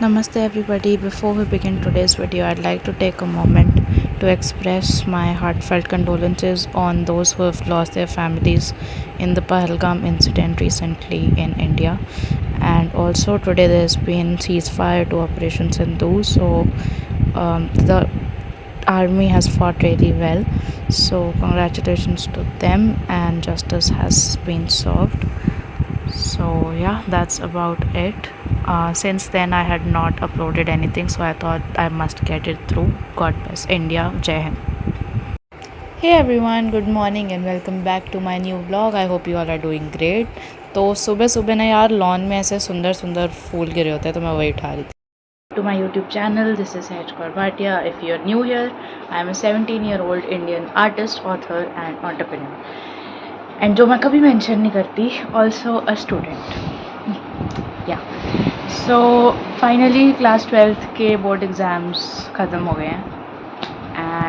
Namaste everybody. Before we begin today's video, I'd like to take a moment to express my heartfelt condolences on those who have lost their families in the Pahalgam incident recently in India. And also today there's been ceasefire to Operation Sindhu, so the army has fought really well. So congratulations to them, and justice has been served. So yeah, that's about it. Since then I had not uploaded anything, so I thought I must get it through. God bless India. Jai Hind. Hey everyone, good morning and welcome back to my new vlog. I hope you all are doing great. तो सुबह सुबह ना यार lawn में ऐसे सुंदर सुंदर फूल गिरे होते हैं, तो मैं वही उठा रही थी. To my YouTube channel, this is H. Bhatia. If you're new here, I am a 17-year-old Indian artist, author and entrepreneur. And जो मैं कभी मेंशन नहीं करती, ऑल्सो अ स्टूडेंट. या सो फाइनली क्लास 12th के बोर्ड एग्ज़ाम्स ख़त्म हो गए हैं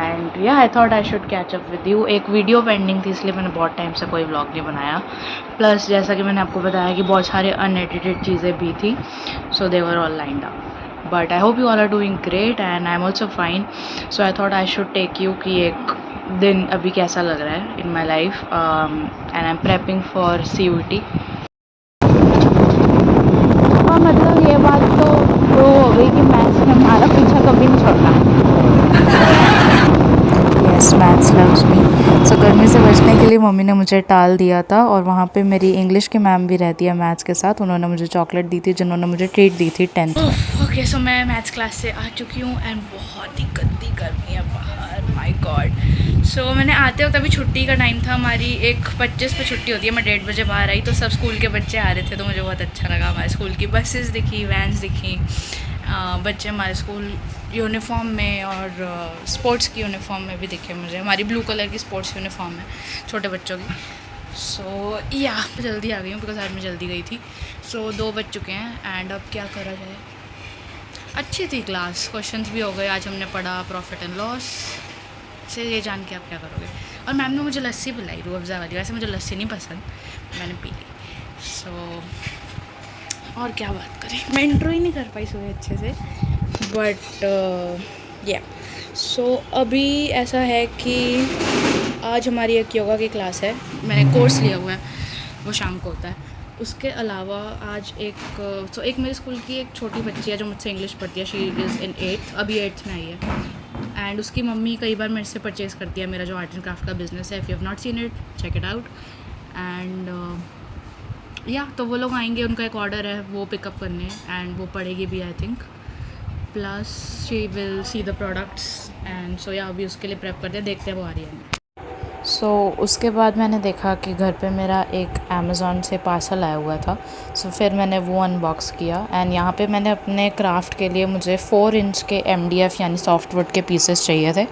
एंड या आई thought I should catch up with you. एक वीडियो पेंडिंग थी, इसलिए मैंने बहुत टाइम से कोई व्लॉग नहीं बनाया. प्लस जैसा कि मैंने आपको बताया कि बहुत सारे अनएडिटेड चीज़ें भी थी, so they were all lined up. But I hope you all are doing great and I am also fine. So I thought I should take you कि एक दिन अभी कैसा लग रहा है in my life and I am prepping for CUET. और मतलब ये बात तो प्रूव हो गई कि मैथ्स ने हमारा पीछा कभी नहीं छोड़ना. Yes, maths loves me. So गर्मी से बचने के लिए मम्मी ने मुझे टाल दिया था, और वहाँ पे मेरी इंग्लिश की मैम भी रहती है मैथ्स के साथ. उन्होंने मुझे चॉकलेट दी थी, जिन्होंने मुझे ट्रीट दी थी 10th में. ओके, सो मैं मैथ्स क्लास से आ चुकी हूँ एंड बहुत ही गंदी गर्मी है बाहर. My God. सो मैंने आते वक्त, अभी छुट्टी का टाइम था हमारी, 1:25 पे छुट्टी होती है. मैं 1:30 बजे बाहर आई तो सब स्कूल के बच्चे आ रहे थे, तो मुझे बहुत अच्छा लगा. हमारे स्कूल की बसेस दिखी, वैन्स दिखी, बच्चे हमारे स्कूल यूनिफॉर्म में और स्पोर्ट्स की यूनिफॉर्म में भी दिखे मुझे. हमारी ब्लू कलर की स्पोर्ट्स यूनिफॉर्म है छोटे बच्चों की. सो या जल्दी आ गई हूँ बिकॉज आज मैं जल्दी गई थी. सो 2 बज चुके हैं एंड अब क्या करा जाए. अच्छी थी क्लास, क्वेश्चंस भी हो गए. आज हमने पढ़ा प्रॉफिट एंड लॉस से. ये जान के आप क्या करोगे. और मैम ने मुझे लस्सी पिलाई, रूह अफ़ज़ा वाली. वैसे मुझे लस्सी नहीं पसंद, मैंने पी ली. सो और क्या बात करें, मैं इंट्रो ही नहीं कर पाई सुबह अच्छे से. बट या सो अभी ऐसा है कि आज हमारी एक योगा की क्लास है. मैंने कोर्स लिया हुआ है, वो शाम को होता है. उसके अलावा आज एक मेरे स्कूल की एक छोटी बच्ची है जो मुझसे इंग्लिश पढ़ती है. शी इज़ इन 8th, अभी 8th में आई है. एंड उसकी मम्मी कई बार मेरे से परचेज़ करती है मेरा जो आर्ट एंड क्राफ्ट का बिज़नेस है. If you have not seen it, check it out. And या तो वो लोग आएंगे, उनका एक ऑर्डर है वो पिकअप करने, एंड वो पढ़ेगी भी I think. Plus she will see the products and so या अभी उसके लिए प्रेप करते हैं, देखते हैं वो आ रही है. सो उसके बाद मैंने देखा कि घर पे मेरा एक अमेज़ॉन से पार्सल आया हुआ था. सो फिर मैंने वो अनबॉक्स किया एंड यहाँ पे मैंने अपने क्राफ्ट के लिए, मुझे 4 इंच के MDF यानी सॉफ्टवुड के पीसेस चाहिए थे,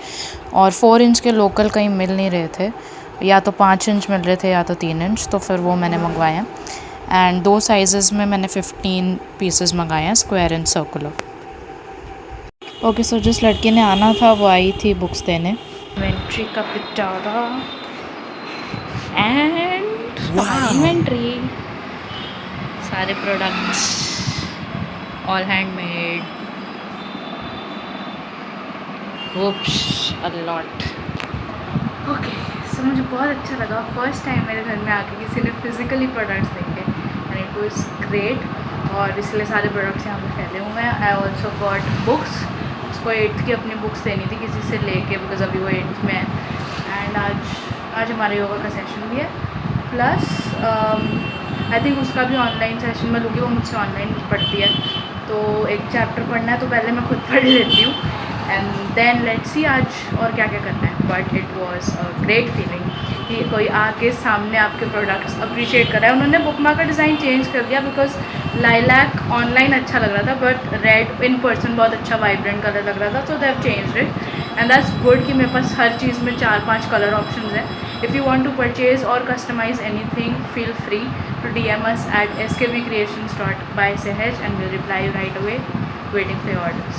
और 4 इंच के लोकल कहीं मिल नहीं रहे थे. या तो 5 इंच मिल रहे थे या तो 3 इंच. तो फिर वो मैंने मंगवाए हैं एंड 2 साइज़ में मैंने 15 पीसेस मंगाए हैं, स्क्वायर एंड सर्कुलर. ओके, सो जिस लड़की ने आना था वो आई थी बुक्स देने. इन्वेंट्री का पिटारा एंड इन्वेंट्री, सारे products all handmade. Oops a lot. Okay, so मुझे बहुत अच्छा लगा. फर्स्ट टाइम मेरे घर में आके किसी ने फिज़िकली प्रोडक्ट्स देखे एंड इट वाज ग्रेट. और इसलिए सारे प्रोडक्ट्स यहाँ पे फैले हुए हैं. I also got books. उसको 8th की अपनी बुक्स देनी थी किसी से लेके, बिकॉज अभी वो 8th में है. एंड आज हमारे योगा का सेशन भी है. प्लस आई थिंक उसका भी ऑनलाइन सेशन में लूँगी, वो मुझसे ऑनलाइन पढ़ती है. तो एक चैप्टर पढ़ना है तो पहले मैं खुद पढ़ लेती हूँ एंड देन लेट्स सी आज और क्या क्या करना है. But it was a great feeling कि कोई आके सामने आपके प्रोडक्ट्स अप्रिशिएट कर रहा है. उन्होंने बुक मार्क का डिज़ाइन चेंज कर दिया बिकॉज लाइलैक ऑनलाइन अच्छा लग रहा था, बट रेड इन पर्सन बहुत अच्छा वाइब्रेंट कलर लग रहा था. So they have changed it and that's good कि मेरे पास हर चीज़ में 4-5 कलर ऑप्शंस हैं. If you want to purchase और customise anything, feel free to DM us at skvcreations.by Sehaj and we'll reply you right away. Waiting for your orders.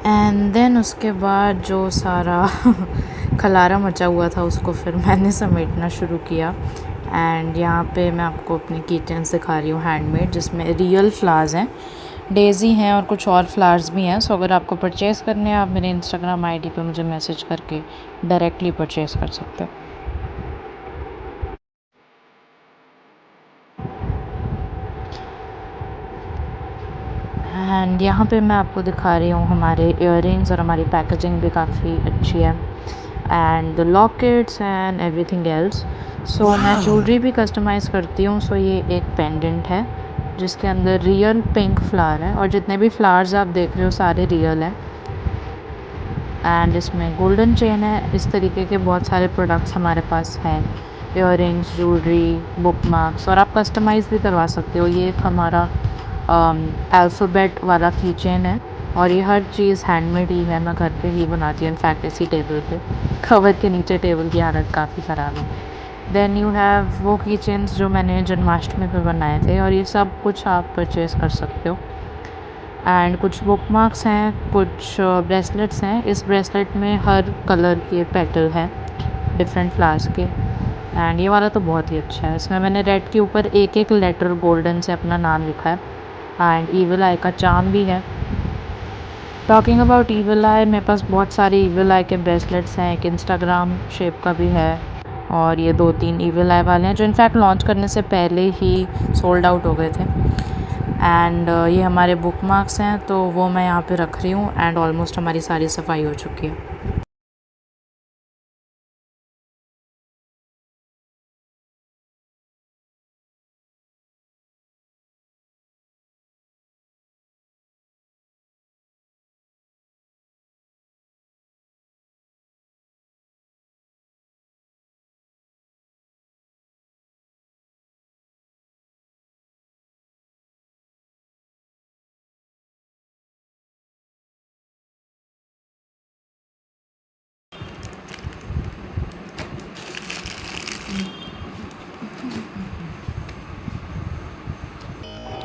And then उसके बाद जो सारा खलारा मचा हुआ था उसको फिर मैंने समेटना शुरू किया. एंड यहाँ पे मैं आपको अपनी किचन्स दिखा रही हूँ हैंडमेड, जिसमें रियल फ्लावर्स हैं, डेज़ी हैं और कुछ और फ्लावर्स भी हैं। सो अगर आपको परचेज़ करने हैं, आप मेरे इंस्टाग्राम आईडी पे मुझे मैसेज करके डायरेक्टली परचेज़ कर सकते हो। एंड यहाँ पे मैं आपको दिखा रही हूँ हमारे इयररिंग्स, और हमारी पैकेजिंग भी काफ़ी अच्छी है, and the lockets and everything else. So मैं ज्वेलरी भी कस्टमाइज़ करती हूँ। सो ये एक पेंडेंट है जिसके अंदर रियल पिंक फ्लावर है, और जितने भी फ्लावर्स आप देख रहे हो सारे रियल हैं। एंड इसमें गोल्डन चेन है। इस तरीके के बहुत सारे प्रोडक्ट्स हमारे पास हैं, इयररिंग्स, ज्वेलरी, बुक मार्क्स, और आप कस्टमाइज़ भी करवा सकते हो। ये एक हमारा अल्फ़ाबेट वाला की चेन है, और ये हर चीज़ हैंडमेड ही है, मैं घर पे ही बनाती हूँ। इनफैक्ट इसी टेबल पे, कवर के नीचे टेबल की हालत काफ़ी ख़राब है। देन यू हैव वो की चेन्स जो मैंने जन्माष्टमी पे बनाए थे, और ये सब कुछ आप परचेज़ कर सकते हो। एंड कुछ बुक मार्क्स हैं, कुछ ब्रेसलेट्स हैं। इस ब्रेसलेट में हर कलर के पेटल हैं डिफरेंट फ्लावर्स के, एंड ये वाला तो बहुत ही अच्छा है। इसमें मैंने रेड के ऊपर एक एक लेटर गोल्डन से अपना नाम लिखा है, एंड ईविल आई का चार्म भी है। टॉकिंग अबाउट ईविल आई, मेरे पास बहुत सारे ईविल आई के ब्रेसलेट्स हैं, एक इंस्टाग्राम शेप का भी है, और ये 2-3 ईविल आई वाले हैं जो इनफैक्ट लॉन्च करने से पहले ही सोल्ड आउट हो गए थे। एंड ये हमारे बुक मार्क्स हैं, तो वो मैं यहाँ पे रख रही हूँ, एंड ऑलमोस्ट हमारी सारी सफाई हो चुकी है।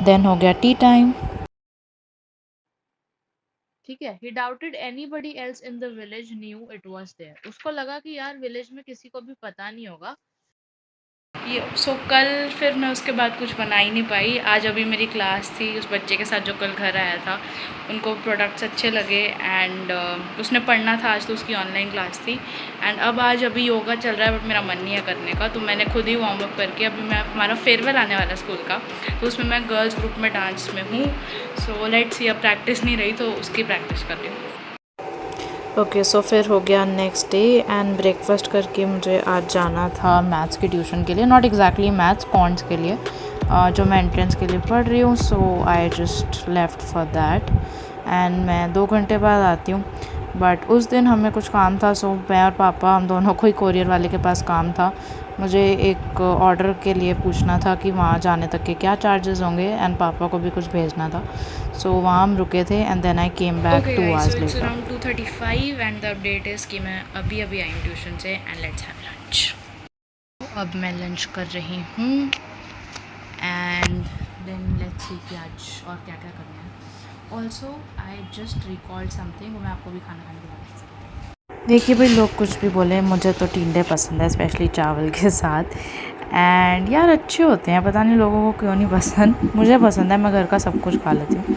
देन हो गया टी टाइम। ठीक है, he doubted anybody else in the village knew it was there. उसको लगा कि यार विलेज में किसी को भी पता नहीं होगा ये। सो कल फिर मैं उसके बाद कुछ बना ही नहीं पाई। आज अभी मेरी क्लास थी उस बच्चे के साथ जो कल घर आया था, उनको प्रोडक्ट्स अच्छे लगे, एंड उसने पढ़ना था आज, तो उसकी ऑनलाइन क्लास थी। एंड अब आज अभी योगा चल रहा है, बट मेरा मन नहीं है करने का, तो मैंने खुद ही वार्म अप करके, अभी मैं हमारा फेयरवेल आने वाला है स्कूल का, तो उसमें मैं गर्ल्स ग्रुप में डांस में हूँ। सो लेट्स सी, अब प्रैक्टिस नहीं रही तो उसकी प्रैक्टिस कर रही हूँ। ओके, सो फिर हो गया नेक्स्ट डे, एंड ब्रेकफास्ट करके मुझे आज जाना था मैथ्स की ट्यूशन के लिए, नॉट एग्जैक्टली मैथ्स, कॉन्ट्स के लिए, जो मैं एंट्रेंस के लिए पढ़ रही हूँ। So I just left for that, and मैं 2 घंटे बाद आती हूँ। बट उस दिन हमें कुछ काम था, सो मैं और पापा, हम दोनों को ही कोरियर वाले के पास काम था। मुझे एक ऑर्डर के लिए पूछना था कि वहाँ जाने तक के क्या चार्जेस होंगे, एंड पापा को भी कुछ भेजना था। सो वहाँ हम रुके थे, and then I came back 2 hours later. Around 2:35 and the update is कि मैं अभी अभी आई हूँ ट्यूशन से, एंड लेट्स हैव लंच। अब मैं लंच कर रही हूँ, एंड देन लेट्स सी कि आज और क्या क्या करना है। Also I just recalled something, वो मैं आपको भी खाना खाने के बाद। देखिए भाई, लोग कुछ भी बोले, मुझे तो टिंडे पसंद है, स्पेशली चावल के साथ। एंड यार अच्छे होते हैं, पता नहीं लोगों को क्यों नहीं पसंद, मुझे पसंद है, मैं घर का सब कुछ खा लेती हूँ।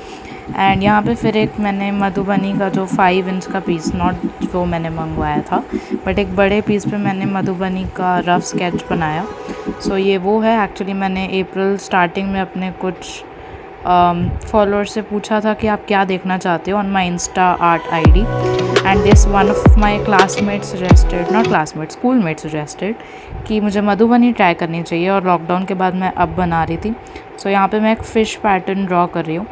एंड यहाँ पे फिर एक मैंने मधुबनी का जो 5 इंच का पीस, नॉट वो मैंने मंगवाया था, बट एक बड़े पीस पे मैंने मधुबनी का रफ स्केच बनाया। सो ये वो है। एक्चुअली मैंने अप्रैल स्टार्टिंग में अपने कुछ फॉलोअर्स से पूछा था कि आप क्या देखना चाहते हो on my Insta art ID, and this one of my classmate suggested, not classmate, school mate suggested कि मुझे मधुबनी ट्राई करनी चाहिए, और लॉकडाउन के बाद मैं अब बना रही थी। सो यहाँ पे मैं एक फ़िश पैटर्न ड्रॉ कर रही हूँ।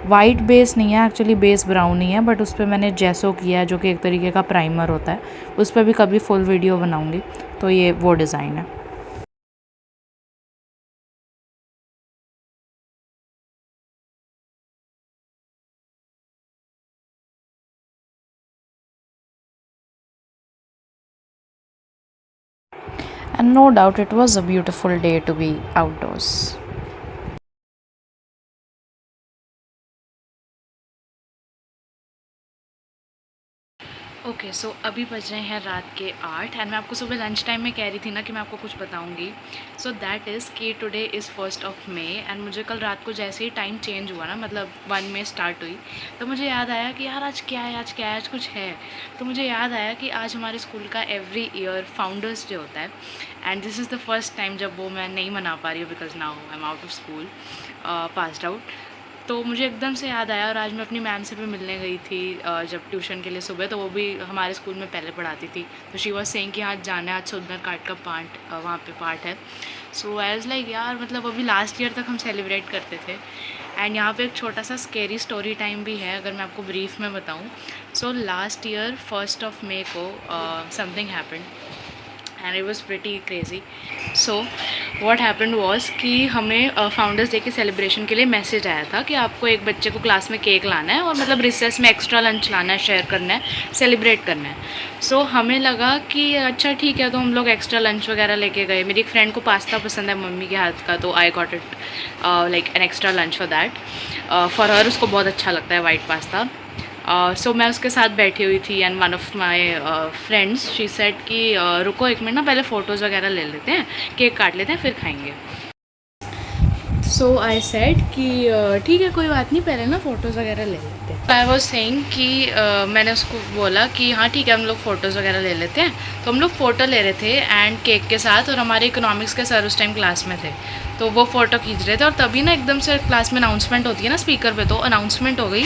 वाइट बेस नहीं है, एक्चुअली बेस ब्राउन ही है, बट उस पर मैंने जेसो किया है, जो कि एक तरीके का प्राइमर होता है। उस पर भी कभी फुल वीडियो बनाऊँगी। तो ये वो डिज़ाइन है। And no doubt it was a beautiful day to be outdoors. Okay so अभी बज रहे हैं रात के 8 एंड मैं आपको सुबह लंच टाइम में कह रही थी ना कि मैं आपको कुछ बताऊंगी। सो दैट इज़ कि टुडे इज़ 1 मई एंड मुझे कल रात को जैसे ही टाइम चेंज हुआ ना, मतलब 1 मई स्टार्ट हुई, तो मुझे याद आया कि यार आज क्या है, आज क्या है, आज कुछ है। तो मुझे याद आया कि आज हमारे स्कूल का एवरी ईयर फाउंडर्स डे होता है and this is the first time जब वो मैं नहीं मना पा रही हूँ because now I am out of school, passed out. तो मुझे एकदम से याद आया और आज मैं अपनी मैम से भी मिलने गई थी जब ट्यूशन के लिए सुबह, तो वो भी हमारे स्कूल में पहले पढ़ाती थी। तो शी वाज सेइंग कि आज जाना है, आज सुंदर काट का पार्ट वहाँ पे पार्ट है। सो आई वाज लाइक यार मतलब अभी लास्ट ईयर तक हम सेलिब्रेट करते थे। एंड यहाँ पे एक छोटा सा स्केरी स्टोरी टाइम भी है अगर मैं आपको ब्रीफ में बताऊँ। सो लास्ट ईयर 1 मई को something happened and it was pretty crazy. So what happened was कि हमें फाउंडर्स डे के सेलिब्रेशन के लिए मैसेज आया था कि आपको एक बच्चे को क्लास में केक लाना है और मतलब रिसेस में एक्स्ट्रा लंच लाना है, शेयर करना है, सेलिब्रेट करना है। सो हमें लगा कि अच्छा ठीक है, तो हम लोग एक्स्ट्रा लंच वगैरह लेके गए। मेरी एक फ्रेंड को पास्ता पसंद है मम्मी के हाथ का, तो I got it like an extra lunch for that. For her उसको बहुत अच्छा लगता है वाइट पास्ता। सो मैं उसके साथ बैठी हुई थी and one of my friends she said कि रुको एक मिनट ना, पहले फ़ोटोज़ वगैरह ले लेते हैं, केक काट लेते हैं, फिर खाएंगे। सो आई सेड कि ठीक है कोई बात नहीं, पहले ना फ़ोटोज़ वगैरह ले लेते हैं। आई वॉज सेइंग कि मैंने उसको बोला कि हाँ ठीक है हम लोग फ़ोटोज़ वगैरह ले लेते हैं। तो हम लोग फ़ोटो ले रहे थे एंड केक के साथ, और हमारे इकोनॉमिक्स के सर उस टाइम क्लास में थे, तो वो फ़ोटो खींच रहे थे। और तभी ना एकदम से क्लास में अनाउंसमेंट होती है ना स्पीकर पे, तो अनाउंसमेंट हो गई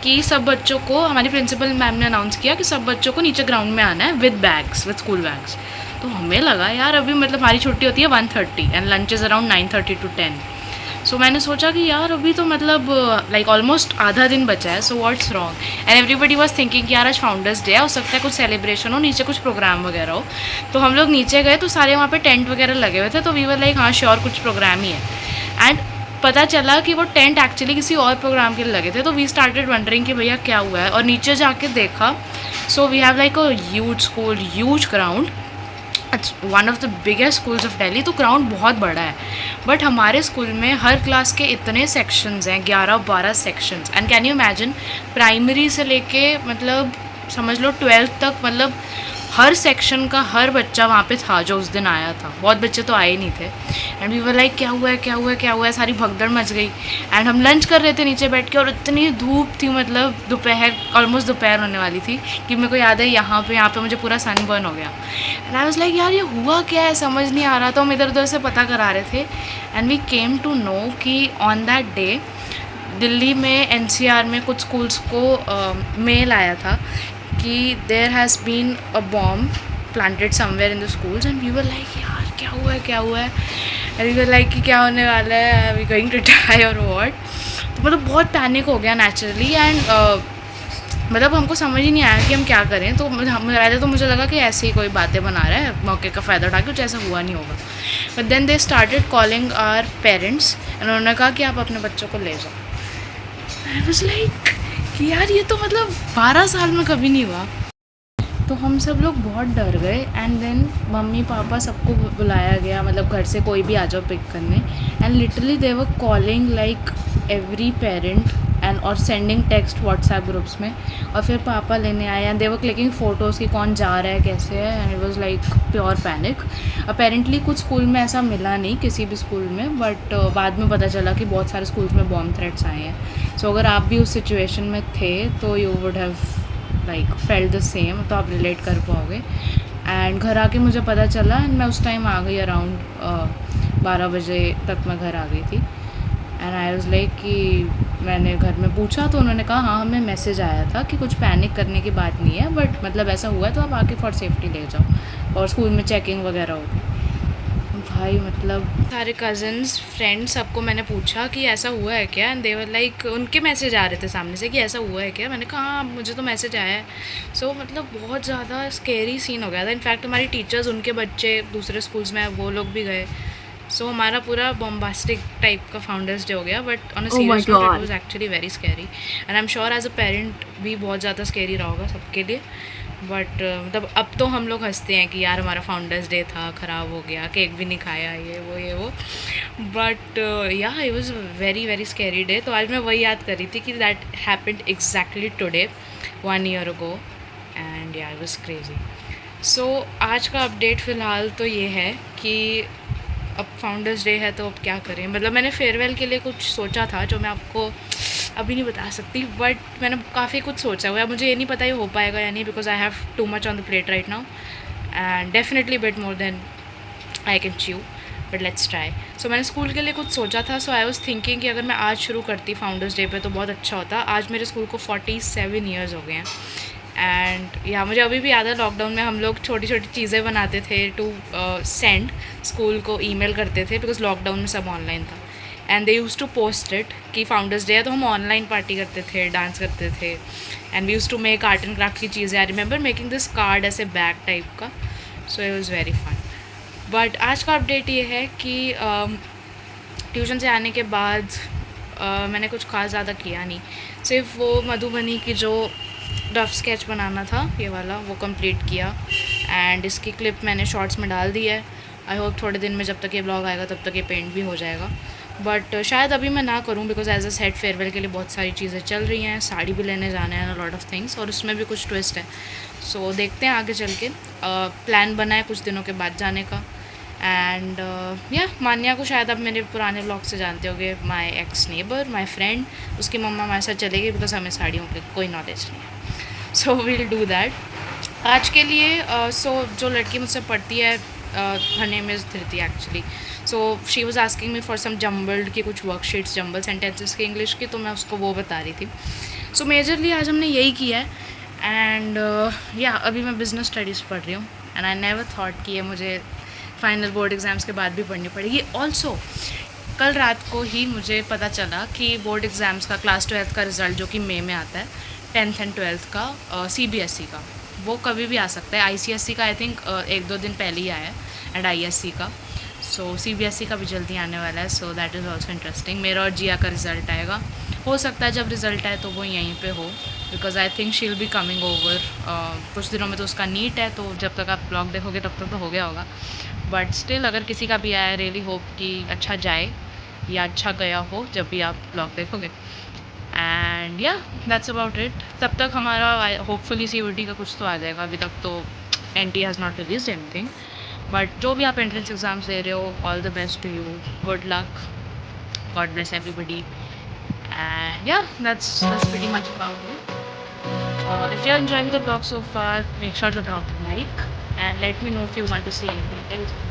कि सब बच्चों को, हमारी प्रिंसिपल मैम ने अनाउंस किया कि सब बच्चों को नीचे ग्राउंड में आना है with bags, with school bags. तो हमें लगा यार अभी मतलब हमारी छुट्टी होती है 1:30 and lunch is around 9:30 to 10। सो मैंने सोचा कि यार अभी तो मतलब लाइक ऑलमोस्ट आधा दिन बचा है, so what's wrong. And everybody was thinking कि यार आज फाउंडर्स डे है, हो सकता है कुछ सेलिब्रेशन हो, नीचे कुछ प्रोग्राम वगैरह हो। तो हम लोग नीचे गए तो सारे वहाँ पे टेंट वगैरह लगे हुए थे, तो वी वर लाइक हाँ श्योर कुछ प्रोग्राम ही है। एंड पता चला कि वो टेंट एक्चुअली किसी और प्रोग्राम के लिए लगे थे। तो वी स्टार्टेड वंडरिंग कि भैया क्या हुआ है, और नीचे जाके देखा। So we have like a huge school, huge ground, it's one of the biggest schools of Delhi, तो ग्राउंड बहुत बड़ा है। बट हमारे स्कूल में हर क्लास के इतने सेक्शंस हैं, 11-12 sections. And can you imagine, primary से लेके मतलब समझ लो 12th तक, मतलब हर सेक्शन का हर बच्चा वहाँ पे था जो उस दिन आया था। बहुत बच्चे तो आए नहीं थे। एंड वी वर लाइक क्या हुआ है, क्या हुआ है, क्या हुआ है, सारी भगदड़ मच गई। एंड हम लंच कर रहे थे नीचे बैठ के, और इतनी धूप थी, मतलब दोपहर, ऑलमोस्ट दोपहर होने वाली थी, कि मेरे को याद है यहाँ पे मुझे पूरा सनबर्न हो गया। एंड आई वाज लाइक यार ये हुआ क्या है, समझ नहीं आ रहा। तो हम इधर उधर से पता करा रहे थे and we came to know कि ऑन दैट डे दिल्ली में एनसीआर में कुछ स्कूल्स को मेल आया था कि there has been a bomb planted somewhere in the schools. And we were like यार क्या हुआ है, क्या हुआ है। एंड वी वर लाइक कि क्या होने वाला है, वी गोइंग टू डाई और व्हाट। तो मतलब बहुत पैनिक हो गया नेचुरली। एंड मतलब हमको समझ ही नहीं आया कि हम क्या करें। तो पहले तो मुझे लगा कि ऐसे ही कोई बातें बना रहा है, मौके का फ़ायदा उठा के, कुछ ऐसा हुआ नहीं होगा। But then they started calling our parents and उन्होंने कहा कि आप अपने बच्चों को ले जाओ। आई वाज लाइक कि यार ये तो मतलब 12 साल में कभी नहीं हुआ। तो हम सब लोग बहुत डर गए। एंड देन मम्मी पापा सबको बुलाया गया, मतलब घर से कोई भी आ जाओ पिक करने। And literally they were calling like every parent and और सेंडिंग टेक्स्ट व्हाट्सएप ग्रुप्स में। और फिर पापा लेने आए and they were clicking photos कि कौन जा रहा है, कैसे है। And it was like pure panic. Apparently कुछ स्कूल में ऐसा मिला नहीं, किसी भी स्कूल में, बट बाद में पता चला कि बहुत सारे स्कूल्स में बॉम्ब थ्रेट्स आए हैं। सो अगर आप भी उस सिचुएशन में थे तो you would have like felt the same, तो आप रिलेट कर पाओगे। एंड घर आके मुझे पता चला एंड मैं उस टाइम आ गई अराउंड 12 बजे तक मैं घर आ गई थी। एंड आई वाज लाइक कि मैंने घर में पूछा तो उन्होंने कहा हाँ हमें मैसेज आया था कि कुछ पैनिक करने की बात नहीं है, बट मतलब ऐसा हुआ है तो आप आके फॉर सेफ्टी ले जाओ, और स्कूल में चेकिंग वगैरह होगी। भाई मतलब सारे कज़न्स फ्रेंड्स सबको मैंने पूछा कि ऐसा हुआ है क्या। एंड दे वर लाइक, उनके मैसेज आ रहे थे सामने से कि ऐसा हुआ है क्या। मैंने कहा हाँ मुझे तो मैसेज आया है। सो मतलब बहुत ज़्यादा स्केरी सीन हो गया था। इनफैक्ट हमारी टीचर्स, उनके बच्चे दूसरे स्कूल्स में वो लोग भी गए। सो हमारा पूरा बॉम्बास्टिक टाइप का फाउंडर्स डे हो गया। But on a serious note it was actually very scary and I am sure as a parent भी बहुत ज़्यादा स्कैरी रहा होगा सबके लिए। बट मतलब अब तो हम लोग हंसते हैं कि यार हमारा फाउंडर्स डे था, ख़राब हो गया, केक भी नहीं खाया, ये वो। बट या it was very very scary day. तो आज मैं वही याद कर रही थी कि that happened exactly today 1 year ago। And या आई वाज क्रेजी। सो आज का अपडेट फ़िलहाल तो ये है कि अब फाउंडर्स डे है तो अब क्या करें। मतलब मैंने फेयरवेल के लिए कुछ सोचा था जो मैं आपको अभी नहीं बता सकती, बट मैंने काफ़ी कुछ सोचा हुआ है। मुझे ये नहीं पता ये हो पाएगा या नहीं, because I have too much on the plate right now and definitely bit more than I can chew, but let's try. So मैंने स्कूल के लिए कुछ सोचा था। सो आई वॉज थिंकिंग कि अगर मैं आज शुरू करती फाउंडर्स डे पे तो बहुत अच्छा होता। आज मेरे स्कूल को 47 ईयर्स हो गए हैं एंड या मुझे अभी भी याद है लॉकडाउन में हम लोग छोटी छोटी चीज़ें बनाते थे टू सेंड स्कूल को, ईमेल करते थे बिकॉज लॉकडाउन में सब ऑनलाइन था and they use to post it कि फाउंडर्स डे है, तो हम ऑनलाइन पार्टी करते थे, डांस करते थे and we use to make art and craft की चीज़ें। I remember making this card ऐसे बैग टाइप का, so it was very fun. But आज का अपडेट ये है कि ट्यूशन से आने के बाद मैंने कुछ खास ज़्यादा किया नहीं, सिर्फ वो मधुबनी की जो रफ स्केच बनाना था ये वाला वो कंप्लीट किया एंड इसकी क्लिप मैंने शॉर्ट्स में डाल दी है। आई होप थोड़े दिन में जब तक ये ब्लॉग आएगा तब तक ये पेंट भी हो जाएगा, बट शायद अभी मैं ना करूं because as a set farewell के लिए बहुत सारी चीज़ें चल रही हैं, साड़ी भी लेने जाना है, लॉट ऑफ थिंग्स, और उसमें भी कुछ ट्विस्ट है। सो देखते हैं आगे चल के। प्लान बना है कुछ दिनों के बाद जाने का एंड या मान्या को शायद आप मेरे पुराने ब्लॉग से जानते होंगे, माई एक्स नेबर, माई फ्रेंड, उसकी मम्मा हमारे साथ चलेगी बिकॉज हमें साड़ियों की कोई नॉलेज नहीं है। So we'll do that. आज के लिए जो लड़की मुझसे पढ़ती है, her name is Dhriti actually, so she was asking me for some jumbled की कुछ वर्कशीट्स, जम्बल सेंटेंसेस की इंग्लिश की, तो मैं उसको वो बता रही थी। सो मेजरली आज हमने यही किया है एंड या अभी मैं बिज़नेस स्टडीज़ पढ़ रही हूँ एंड आई नेवर थॉट कि ये मुझे फाइनल बोर्ड एग्ज़ाम्स के बाद भी पढ़नी पड़ेगी। ऑल्सो कल रात को ही मुझे पता चला कि बोर्ड एग्ज़ाम्स का क्लास 12th का रिज़ल्ट जो कि मई में आता है, 10th एंड 12th का CBSE का, वो कभी भी आ सकता है। ICSE का आई थिंक 1-2 दिन पहले ही आया है एंड ISC का, सो CBSE का भी जल्दी आने वाला है। So that is also interesting. मेरा और जिया का रिज़ल्ट आएगा, हो सकता है जब रिज़ल्ट आए तो वो यहीं पे हो because I think she will be coming over कुछ दिनों में। तो उसका नीट है, तो जब तक आप ब्लॉग देखोगे तब तक तो हो गया होगा, बट स्टिल अगर किसी का भी आया, रियली होप कि अच्छा जाए या अच्छा गया हो जब भी आप ब्लॉग देखोगे। एंड या दैट्स अबाउट इट। तब तक हमारा होपफुली CUET का कुछ तो आ जाएगा। अभी तक तो NT has not release anything, but जो भी आप एंट्रेंस एग्जाम्स दे रहे हो, all the best to you, good luck, god bless everybody and या that's pretty much about it. If you're enjoying the vlog so far, make sure to drop a like and let me know if you want to see anything else.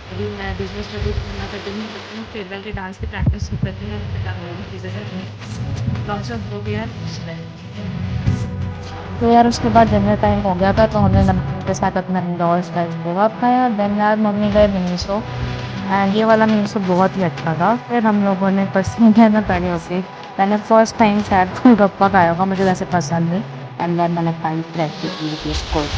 अभी मैं business study करना continue करती हूँ, farewell के dance की practice करती हूँ, चीज़ें करती हूँ, लॉट्स ऑफ हो गया। तो यार उसके बाद डिनर टाइम हो गया था, तो हमने नमकीन के साथ अपना इंडोर्स वेज गोवा खाया। देन यार मम्मी गए मिनीसो एंड ये वाला मिनीसो बहुत ही अच्छा था। फिर हम लोगों ने पसीने में पड़े होके, मैंने फर्स्ट टाइम शायद गोलगप्पा खाया होगा, मुझे वैसे पसंद है, एंड देन मैंने खाई ब्रेड की स्कूल।